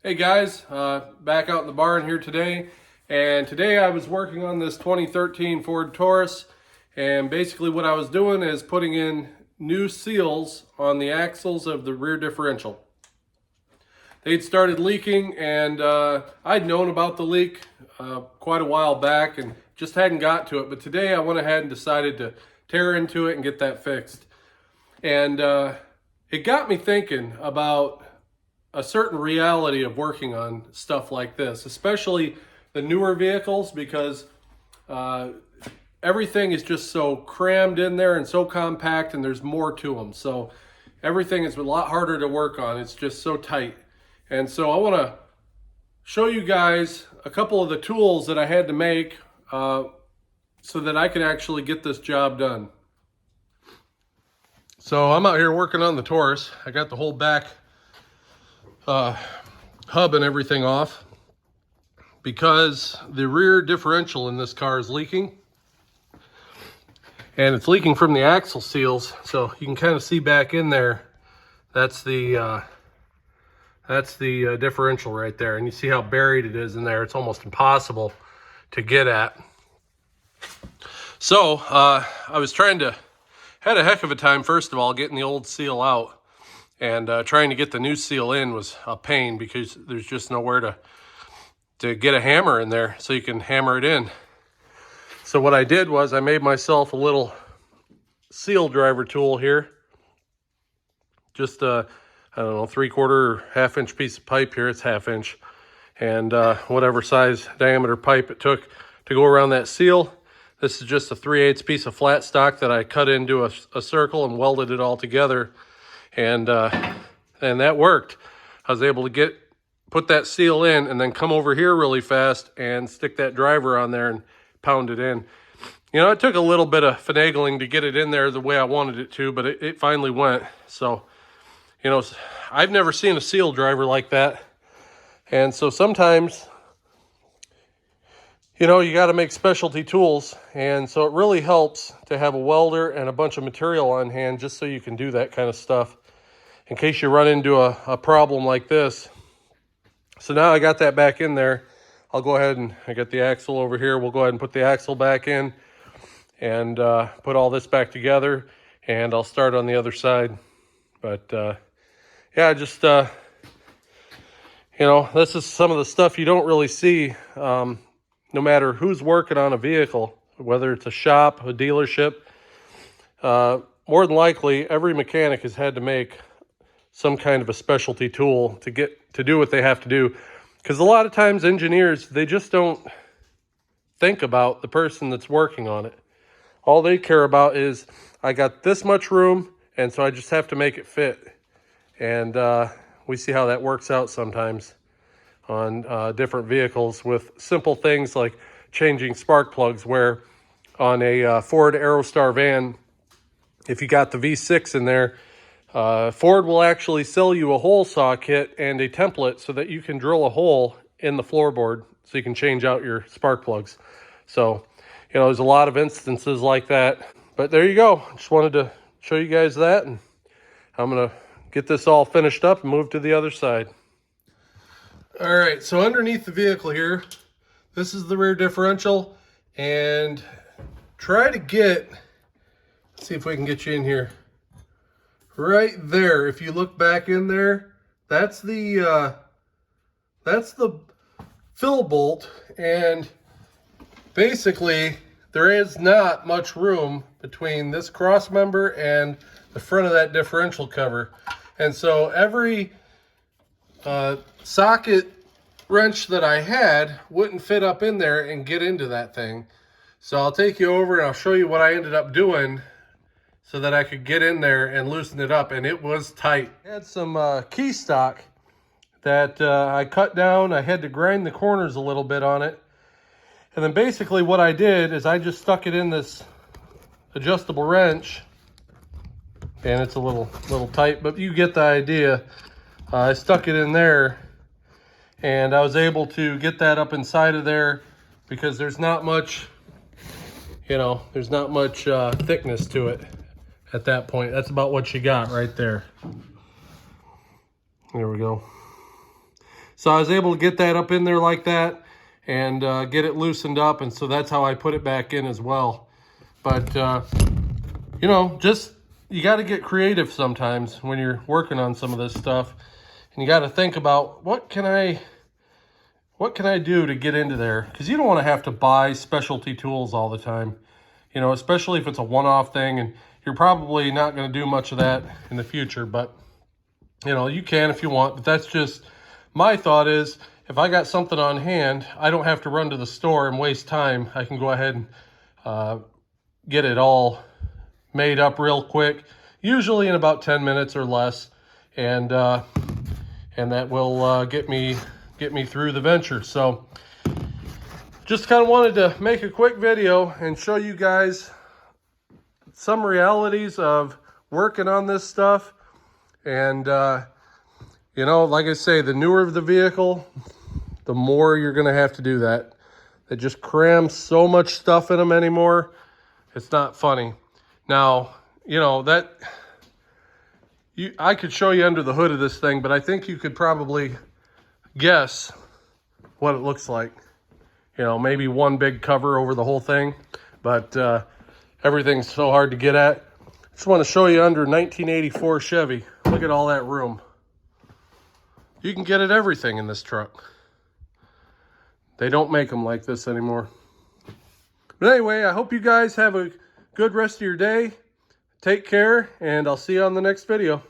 Hey guys, back out in the barn here today, and today I was working on this 2013 Ford Taurus, and basically what I was doing is putting in new seals on the axles of the rear differential. They'd started leaking, and I'd known about the leak quite a while back and just hadn't got to it, but today I went ahead and decided to tear into it and get that fixed. And it got me thinking about a certain reality of working on stuff like this, especially the newer vehicles, because everything is just so crammed in there and so compact, and there's more to them. So everything is a lot harder to work on. It's just so tight. And so I want to show you guys a couple of the tools that I had to make so that I can actually get this job done. So I'm out here working on the Taurus. I got the whole back hub and everything off because the rear differential in this car is leaking, and it's leaking from the axle seals. So you can kind of see back in there, that's the differential right there, and you see how buried it is in there. It's almost impossible to get at. So I was had a heck of a time, first of all, getting the old seal out. And trying to get the new seal in was a pain because there's just nowhere to get a hammer in there so you can hammer it in. So what I did was I made myself a little seal driver tool here. Just I don't know, 3/4 or 1/2 inch piece of pipe here. It's 1/2 inch. And whatever size diameter pipe it took to go around that seal. This is just a 3/8 piece of flat stock that I cut into a circle and welded it all together. And that worked. I was able to put that seal in and then come over here really fast and stick that driver on there and pound it in. You know, it took a little bit of finagling to get it in there the way I wanted it to, but it finally went. So, you know, I've never seen a seal driver like that. And so sometimes, you know, you got to make specialty tools. And so it really helps to have a welder and a bunch of material on hand just so you can do that kind of stuff in case you run into a problem like this. So now I got that back in there. I'll go ahead and I got the axle over here. We'll go ahead and put the axle back in and put all this back together, and I'll start on the other side. But yeah, just, you know, this is some of the stuff you don't really see no matter who's working on a vehicle, whether it's a shop, a dealership. More than likely, every mechanic has had to make some kind of a specialty tool to do what they have to do. Because a lot of times engineers, they just don't think about the person that's working on it. All they care about is, I got this much room, and so I just have to make it fit. And we see how that works out sometimes on different vehicles with simple things like changing spark plugs, where on a Ford Aerostar van, if you got the V6 in there, Ford will actually sell you a hole saw kit and a template so that you can drill a hole in the floorboard so you can change out your spark plugs. So, you know, there's a lot of instances like that. But there you go. Just wanted to show you guys that, and I'm going to get this all finished up and move to the other side. All right, so underneath the vehicle here, this is the rear differential, and try to let's see if we can get you in here. Right there, if you look back in there, that's the fill bolt, and basically there is not much room between this cross member and the front of that differential cover. And so every socket wrench that I had wouldn't fit up in there and get into that thing. So I'll take you over and I'll show you what I ended up doing so that I could get in there and loosen it up, and it was tight. I had some key stock that I cut down. I had to grind the corners a little bit on it. And then basically what I did is I just stuck it in this adjustable wrench, and it's a little tight, but you get the idea. I stuck it in there, and I was able to get that up inside of there because there's not much, you know, there's not much thickness to it at that point. That's about what you got right there. There we go. So I was able to get that up in there like that and get it loosened up. And so that's how I put it back in as well. But, you know, just you got to get creative sometimes when you're working on some of this stuff. And you got to think about what can I do to get into there? Because you don't want to have to buy specialty tools all the time. You know, especially if it's a one-off thing, and you're probably not going to do much of that in the future. But, you know, you can if you want. But that's just, my thought is, if I got something on hand, I don't have to run to the store and waste time. I can go ahead and get it all made up real quick, usually in about 10 minutes or less. And that will get me through the venture. So just kind of wanted to make a quick video and show you guys some realities of working on this stuff. And you know, like I say, the newer the vehicle, the more you're going to have to do that. They just cram so much stuff in them anymore. It's not funny. Now, you know, I could show you under the hood of this thing, but I think you could probably guess what it looks like. You know, maybe one big cover over the whole thing, but everything's so hard to get at. Just want to show you under 1984 Chevy. Look at all that room. You can get at everything in this truck. They don't make them like this anymore. But anyway, I hope you guys have a good rest of your day. Take care, and I'll see you on the next video.